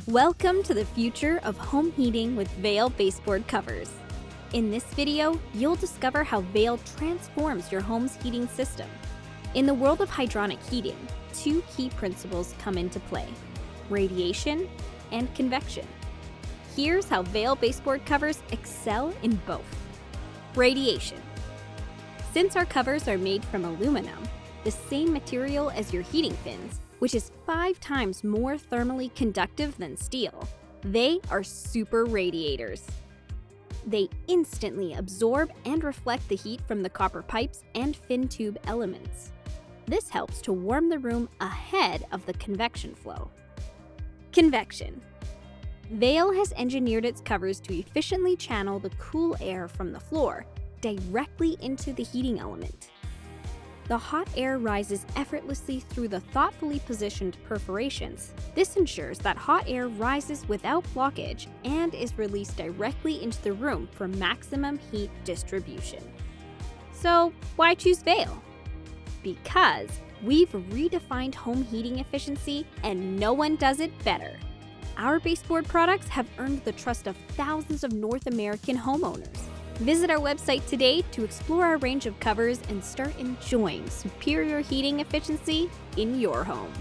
Welcome to the future of home heating with Vail Baseboard Covers. In this video, you'll discover how Vail transforms your home's heating system. In the world of hydronic heating, two key principles come into play: radiation and convection. Here's how Vail Baseboard Covers excel in both. Radiation. Since our covers are made from aluminum, the same material as your heating fins, which is 5 times more thermally conductive than steel, they are super radiators. They instantly absorb and reflect the heat from the copper pipes and fin tube elements. This helps to warm the room ahead of the convection flow. Convection. Vail has engineered its covers to efficiently channel the cool air from the floor directly into the heating element. The hot air rises effortlessly through the thoughtfully positioned perforations. This ensures that hot air rises without blockage and is released directly into the room for maximum heat distribution. So, why choose Vail? Because we've redefined home heating efficiency and no one does it better. Our baseboard products have earned the trust of thousands of North American homeowners. Visit our website today to explore our range of covers and start enjoying superior heating efficiency in your home.